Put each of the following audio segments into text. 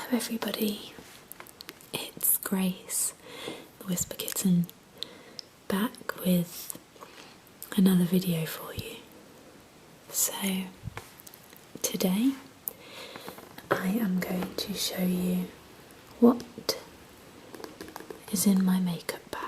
Hello everybody, it's Grace, the Whisper Kitten, back with another video for you. So today I am going to show you what is in my makeup bag.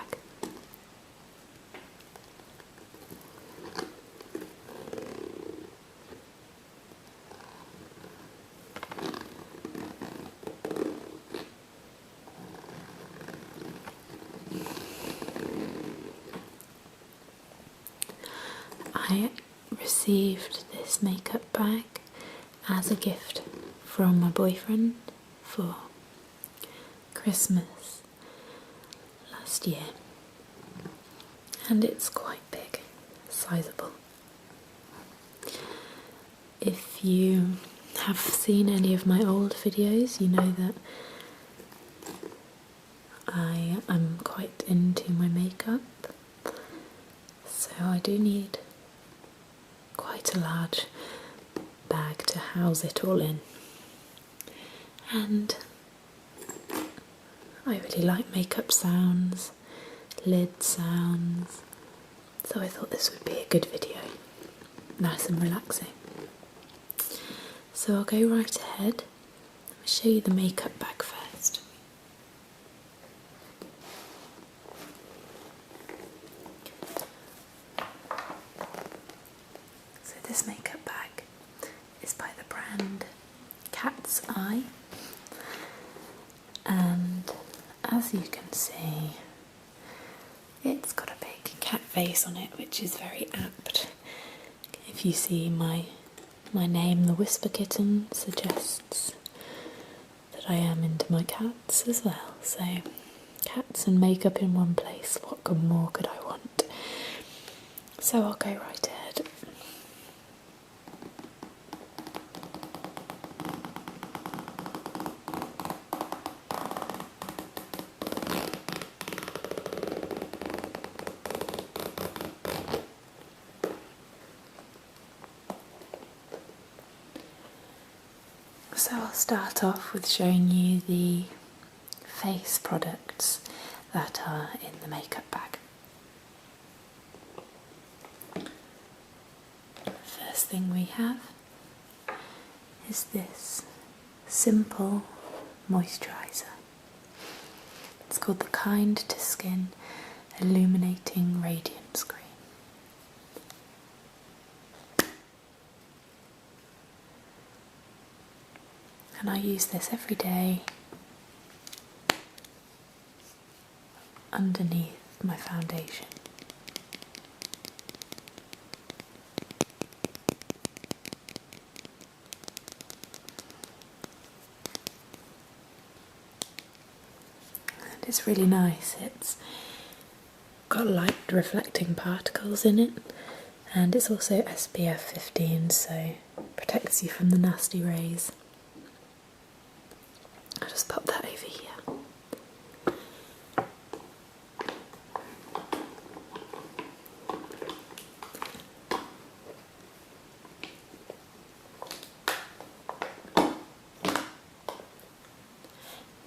I received this makeup bag as a gift from my boyfriend for Christmas last year, and it's quite big, sizable. If you have seen any of my old videos, you know that I am quite into my makeup, so I do need quite a large bag to house it all in. And I really like makeup sounds, lid sounds, so I thought this would be a good video, nice and relaxing. So I'll go right ahead and show you the makeup bag first. So this makeup bag is by the brand Cat's Eye, and as you can see, it's got a big cat face on it, which is very apt. If you see my name, the Whisper Kitten, suggests that I am into my cats as well. So cats and makeup in one place, what more could I want? So I'll go right ahead. So I'll start off with showing you the face products that are in the makeup bag. First thing we have is this simple moisturiser. It's called the Kind to Skin Illuminating Radiance Cream. And I use this every day underneath my foundation. And it's really nice. It's got light reflecting particles in it, and it's also SPF 15, so protects you from the nasty rays. I'll just pop that over here.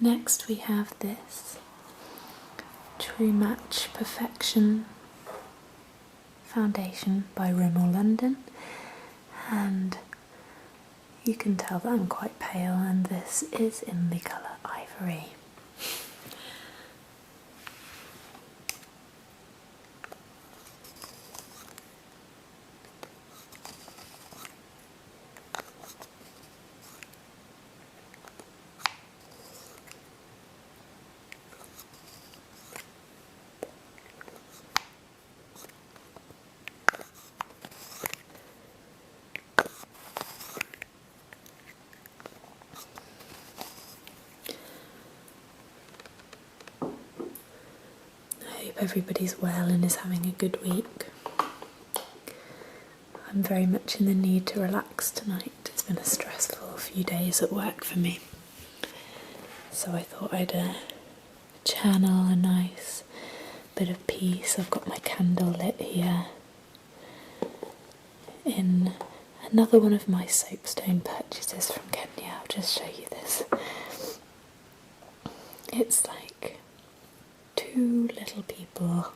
Next we have this True Match Perfection foundation by Rimmel London, and you can tell that I'm quite pale, and this is in the colour Ivory. I hope everybody's well and is having a good week. I'm very much in the need to relax tonight. It's been a stressful few days at work for me, so I thought I'd channel a nice bit of peace. I've got my candle lit here in another one of my soapstone purchases from Kenya. I'll just show you this. it's like two little people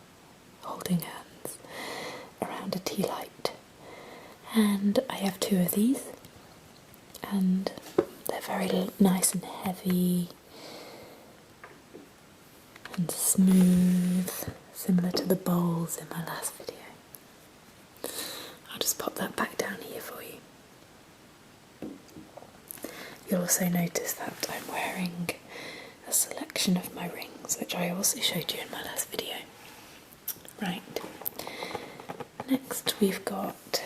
holding hands around a tea light. And I have two of these, and they're very nice and heavy and smooth, similar to the bowls in my last video. I'll just pop that back down here for you. You'll also notice that I'm wearing a selection of my rings, which I also showed you in my last video. Right, next we've got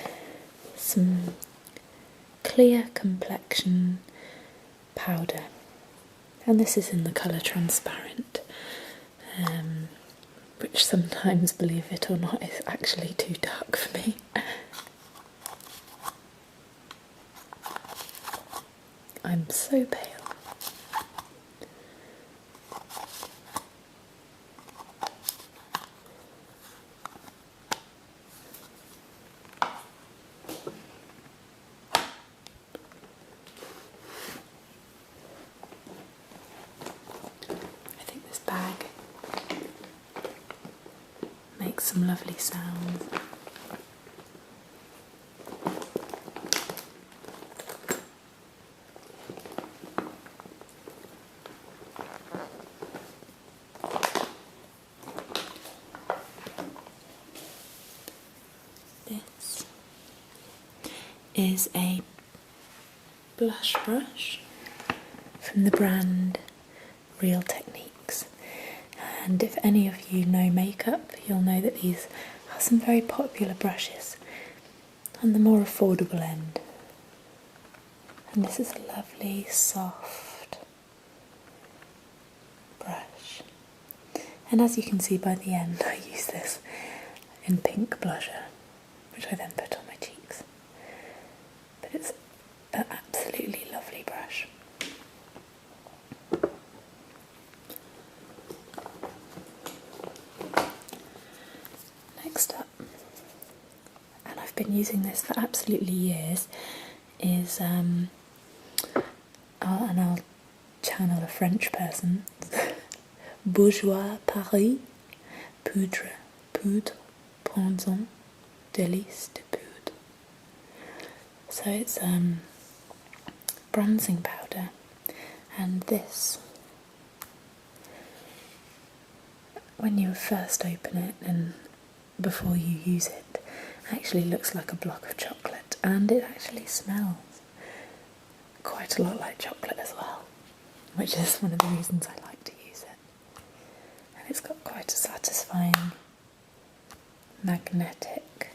some clear complexion powder, and this is in the colour transparent, which sometimes, believe it or not, is actually too dark for me. I'm so pale. I think this bag makes some lovely sounds. This is a blush brush from the brand Real Techniques, and if any of you know makeup, you'll know that these are some very popular brushes on the more affordable end. And this is a lovely soft brush, and as you can see by the end, I use this in pink blusher, which I then put on my cheeks. But it's an absolutely lovely brush. Next up, and I've been using this for absolutely years, is and I'll channel a French person, Bourgeois Paris Poudre Bronzant Délice de Poudre. So it's bronzing powder, and this, when you first open it and before you use it, actually looks like a block of chocolate, and it actually smells quite a lot like chocolate as well, which is one of the reasons I like to use it. And it's got quite a satisfying magnetic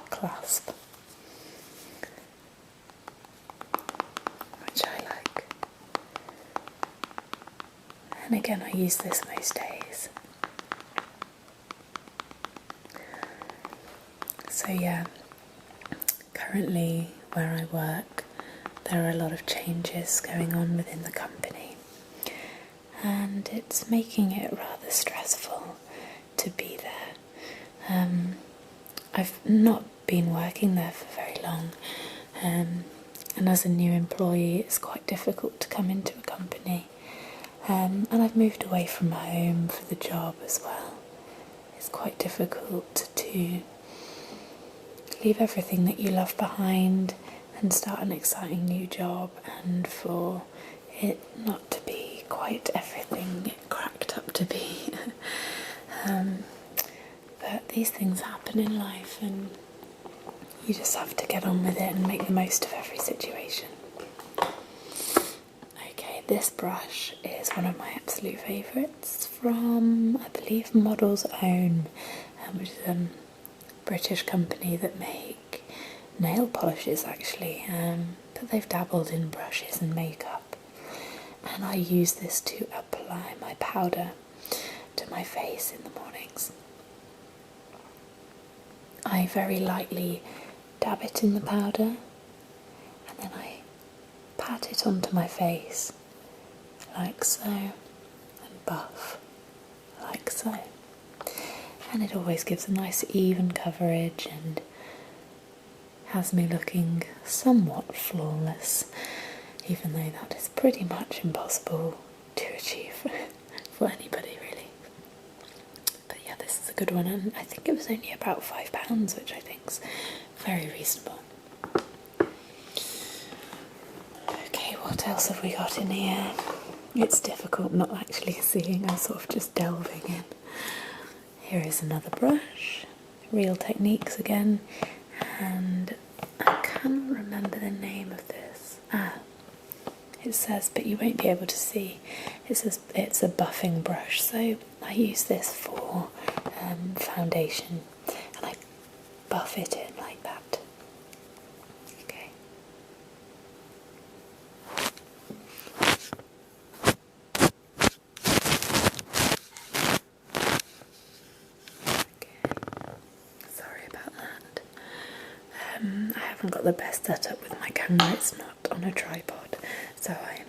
clasp, which I like. And again, I use this most days. So yeah, currently where I work, there are a lot of changes going on within the company, and it's making it rather stressful to be there. I've not been working there for very long, and as a new employee it's quite difficult to come into a company, and I've moved away from home for the job as well. It's quite difficult to leave everything that you love behind and start an exciting new job, and for it not to be quite everything it cracked up to be. But these things happen in life, and you just have to get on with it and make the most of every situation. Okay, this brush is one of my absolute favourites from, I believe, Model's Own, which is a British company that make nail polishes actually, but they've dabbled in brushes and makeup. And I use this to apply my powder to my face in the mornings. I very lightly dab it in the powder, and then I pat it onto my face like so, and buff like so. And it always gives a nice even coverage and has me looking somewhat flawless, even though that is pretty much impossible to achieve for anybody really. But yeah, this is a good one, and I think it was only about £5, which I think's very reasonable. Okay, what else have we got in here? It's difficult not actually seeing, I'm sort of just delving in. Here is another brush, Real Techniques again, and I cannot remember the name of this. It says, but you won't be able to see, it says it's a buffing brush, so I use this for foundation, and I buff it in like that. Okay. Sorry about that. I haven't got the best setup with my camera, it's not on a tripod, so I'm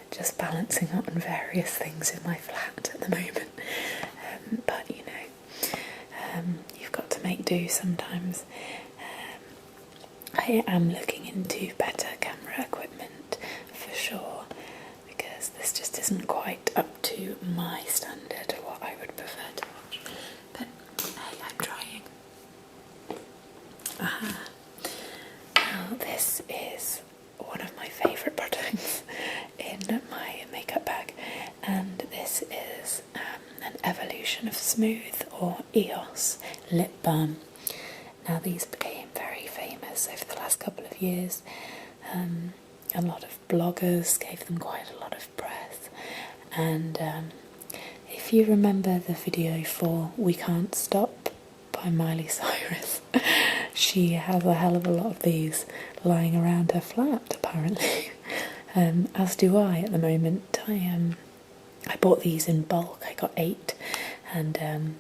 just balancing on various things in my flat at the moment. But you know, you've got to make do sometimes. I am looking into better camera equipment for sure, because this just isn't quite up to my standard or what I would prefer to watch. But hey, I'm trying. Now this is one of my favourite products in my makeup bag, and this is an Evolution of Smooth, or EOS, lip balm. Now these became very famous over the last couple of years. A lot of bloggers gave them quite a lot of press, and if you remember the video for We Can't Stop by Miley Cyrus, she has a hell of a lot of these lying around her flat apparently. As do I at the moment. I bought these in bulk, I got 8, and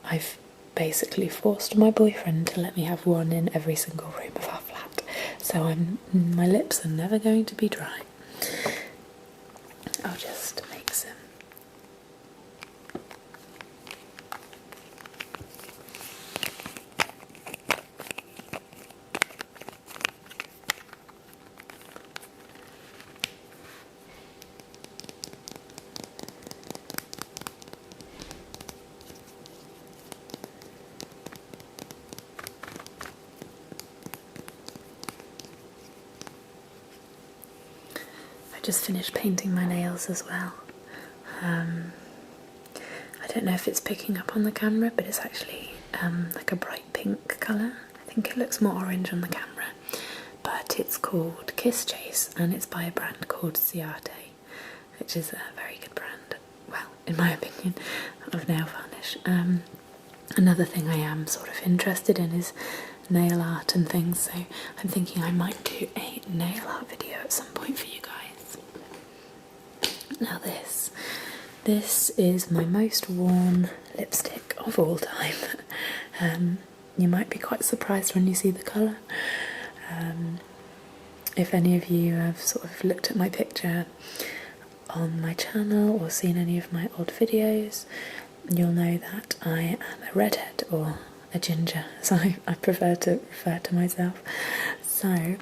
I've basically forced my boyfriend to let me have one in every single room of our flat, so my lips are never going to be dry. I'll just make some. I just finished painting my nails as well. I don't know if it's picking up on the camera, but it's actually like a bright pink colour. I think it looks more orange on the camera, but it's called Kiss Chase, and it's by a brand called Ciate, which is a very good brand, well, in my opinion, of nail varnish. Another thing I am sort of interested in is nail art and things, so I'm thinking I might do a nail art video at some point for you guys. Now this is my most worn lipstick of all time. You might be quite surprised when you see the colour. If any of you have sort of looked at my picture on my channel or seen any of my old videos, you'll know that I am a redhead, or a ginger, as I prefer to refer to myself. So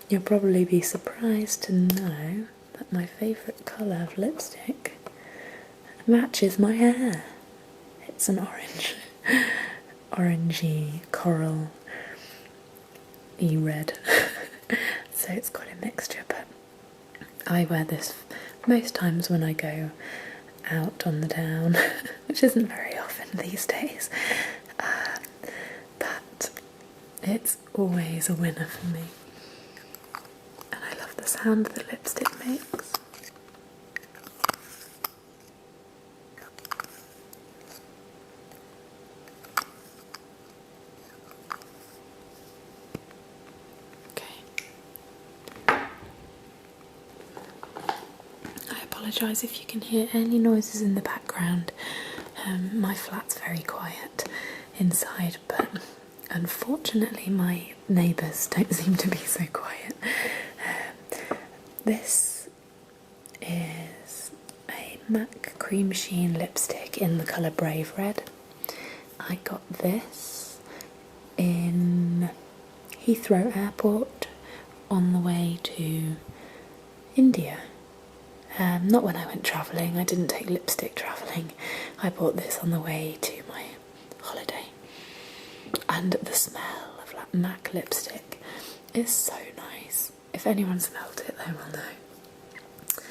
you'll probably be surprised to know that my favourite colour of lipstick matches my hair. It's an orange, orangey coral red. So it's quite a mixture, but I wear this most times when I go out on the town, which isn't very often these days, but it's always a winner for me, and I love the sound the lipstick makes. I apologise if you can hear any noises in the background. My flat's very quiet inside, but unfortunately my neighbours don't seem to be so quiet. This is a MAC Cream Sheen lipstick in the colour Brave Red. I got this in Heathrow Airport on the way to India. Not when I went travelling. I didn't take lipstick travelling. I bought this on the way to my holiday. And the smell of like MAC lipstick is so nice. If anyone smelled it, they will know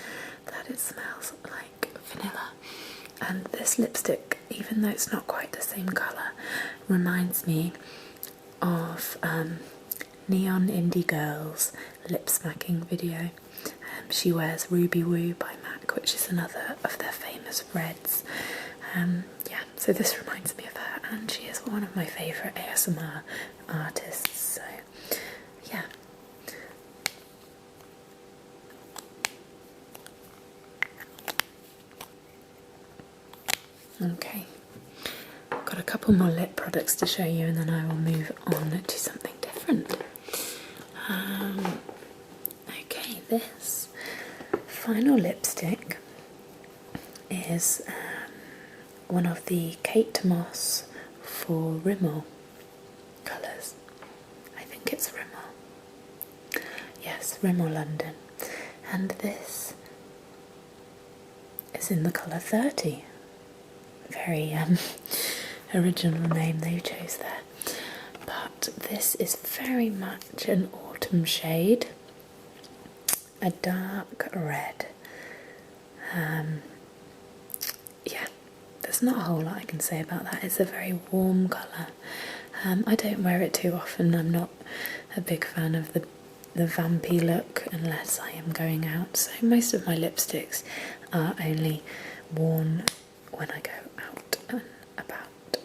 that it smells like vanilla. And this lipstick, even though it's not quite the same colour, reminds me of Neon Indie Girl's lip smacking video. She wears Ruby Woo by MAC, which is another of their famous reds. Yeah, so this reminds me of her, and she is one of my favourite ASMR artists, so yeah. Okay, got a couple more lip products to show you and then I will move on to something different. Okay, this final lipstick is one of the Kate Moss for Rimmel colours. I think it's Rimmel. Yes, Rimmel London. And this is in the colour 30. Very original name they chose there. But this is very much an autumn shade. A dark red. Yeah, there's not a whole lot I can say about that. It's a very warm colour. I don't wear it too often. I'm not a big fan of the vampy look unless I am going out. So most of my lipsticks are only worn when I go out and about.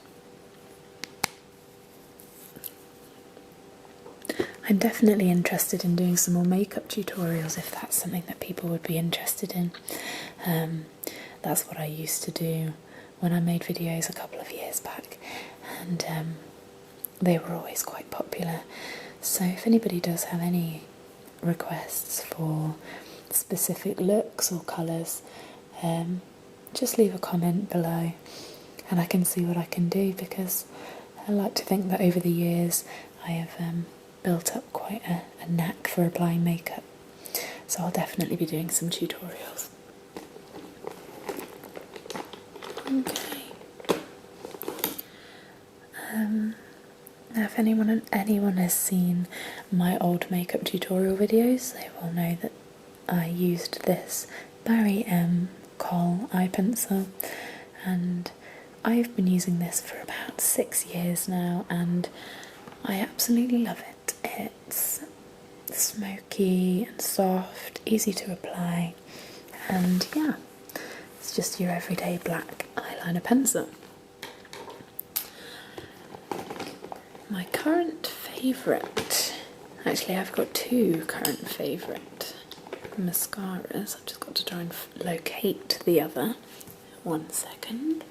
I'm definitely interested in doing some more makeup tutorials if that's something that people would be interested in. That's what I used to do when I made videos a couple of years back, and they were always quite popular. So if anybody does have any requests for specific looks or colours, just leave a comment below and I can see what I can do, because I like to think that over the years I have built up quite a knack for applying makeup, so I'll definitely be doing some tutorials. Okay. Now if anyone has seen my old makeup tutorial videos, they will know that I used this Barry M Kohl eye pencil, and I've been using this for about 6 years now and I absolutely love it. It's smoky and soft, easy to apply, and yeah, it's just your everyday black eyeliner pencil. My current favourite, actually I've got two current favourite mascaras. I've just got to try and locate the other. 1 second.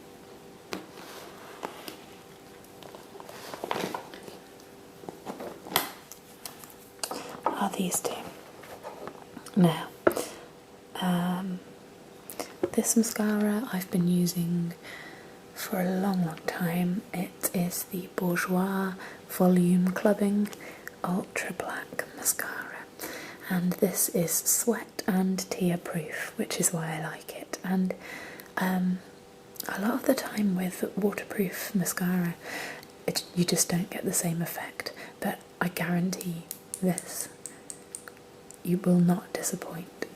Are these two. Now, this mascara I've been using for a long time. It is the Bourjois Volume Clubbing Ultra Black Mascara, and this is sweat and tear proof, which is why I like it. And a lot of the time with waterproof mascara you just don't get the same effect, but I guarantee this, you will not disappoint.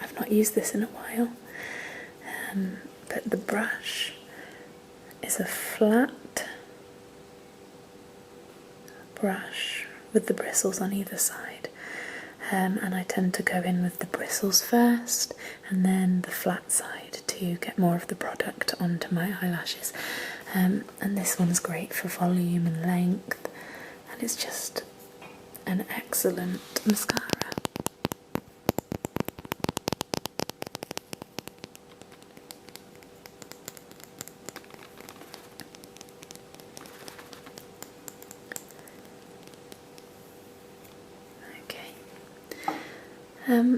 I've not used this in a while, but the brush is a flat brush with the bristles on either side, and I tend to go in with the bristles first and then the flat side to get more of the product onto my eyelashes, and this one's great for volume and length, and it's just an excellent mascara.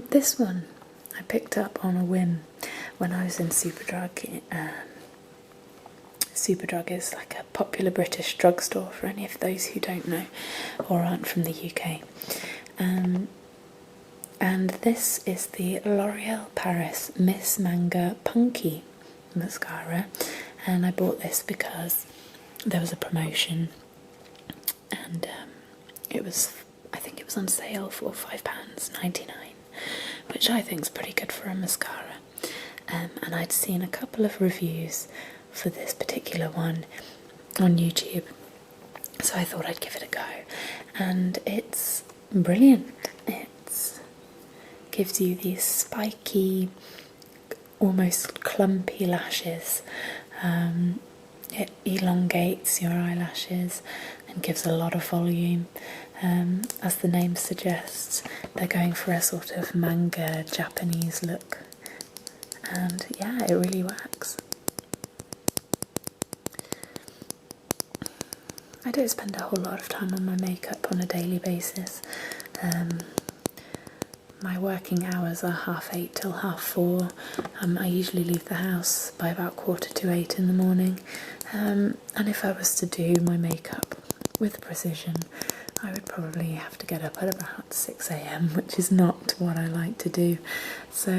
This one I picked up on a whim when I was in Superdrug. Superdrug is like a popular British drugstore for any of those who don't know or aren't from the UK. And this is the L'Oreal Paris Miss Manga Punky mascara, and I bought this because there was a promotion, and I think it was on sale for £5.99, which I think is pretty good for a mascara. And I'd seen a couple of reviews for this particular one on YouTube, so I thought I'd give it a go, and it's brilliant. It gives you these spiky, almost clumpy lashes. It elongates your eyelashes and gives a lot of volume. As the name suggests, they're going for a sort of manga Japanese look, and yeah, it really works. I don't spend a whole lot of time on my makeup on a daily basis. My working hours are 8:30 till 4:30. I usually leave the house by about 7:45 in the morning. And if I was to do my makeup with precision, I would probably have to get up at about 6 a.m, which is not what I like to do. So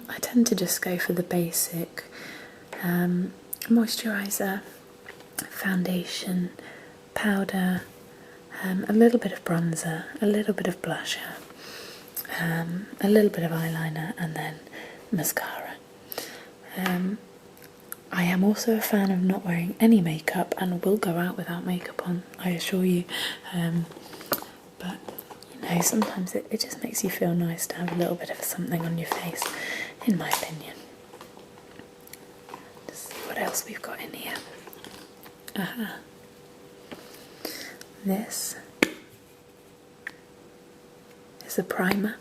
I tend to just go for the basic moisturiser, foundation, powder, a little bit of bronzer, a little bit of blusher, a little bit of eyeliner, and then mascara. I am also a fan of not wearing any makeup, and will go out without makeup on, I assure you. But you know, sometimes it just makes you feel nice to have a little bit of something on your face, in my opinion. Just see what else we've got in here. This is a primer,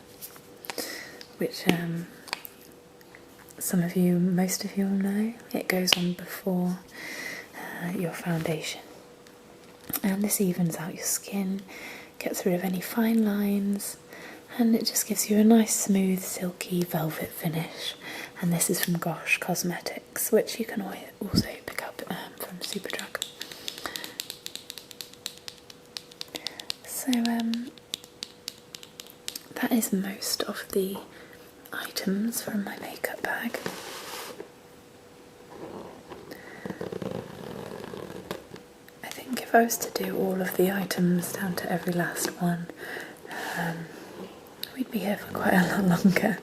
which most of you will know. It goes on before your foundation, and this evens out your skin, gets rid of any fine lines, and it just gives you a nice smooth silky velvet finish. And this is from Gosh Cosmetics, which you can also pick up from Superdrug. So that is most of the items from my makeup bag. I think if I was to do all of the items down to every last one, we'd be here for quite a lot longer.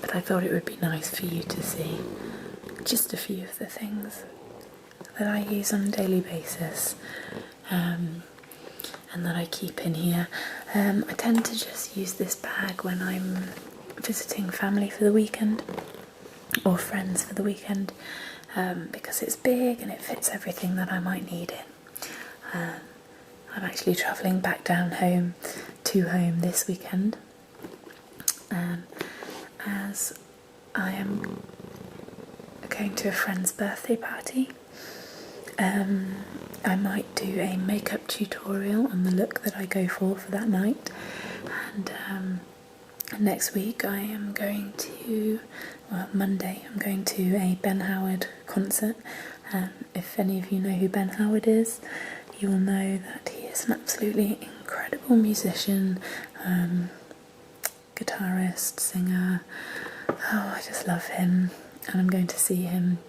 But I thought it would be nice for you to see just a few of the things that I use on a daily basis, and that I keep in here. I tend to just use this bag when I'm visiting family for the weekend, or friends for the weekend, because it's big and it fits everything that I might need in. I'm actually travelling back down home this weekend, as I am going to a friend's birthday party. I might do a makeup tutorial on the look that I go for that night, and next week I am going to, Monday, I'm going to a Ben Howard concert. If any of you know who Ben Howard is, you will know that he is an absolutely incredible musician, guitarist, singer. Oh, I just love him, and I'm going to see him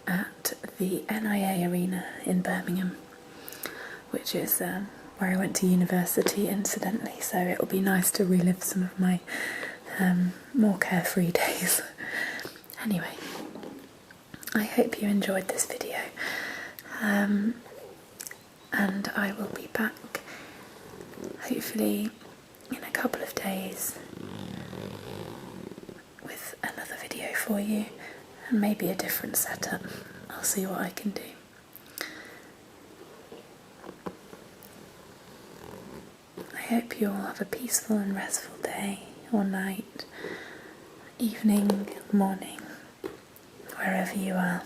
at the NIA Arena in Birmingham, which is where I went to university, incidentally, so it'll be nice to relive some of my more carefree days. Anyway, I hope you enjoyed this video, and I will be back hopefully in a couple of days with another video for you, and maybe a different setup. I'll see what I can do. I hope you all have a peaceful and restful day, or night, evening, morning, wherever you are.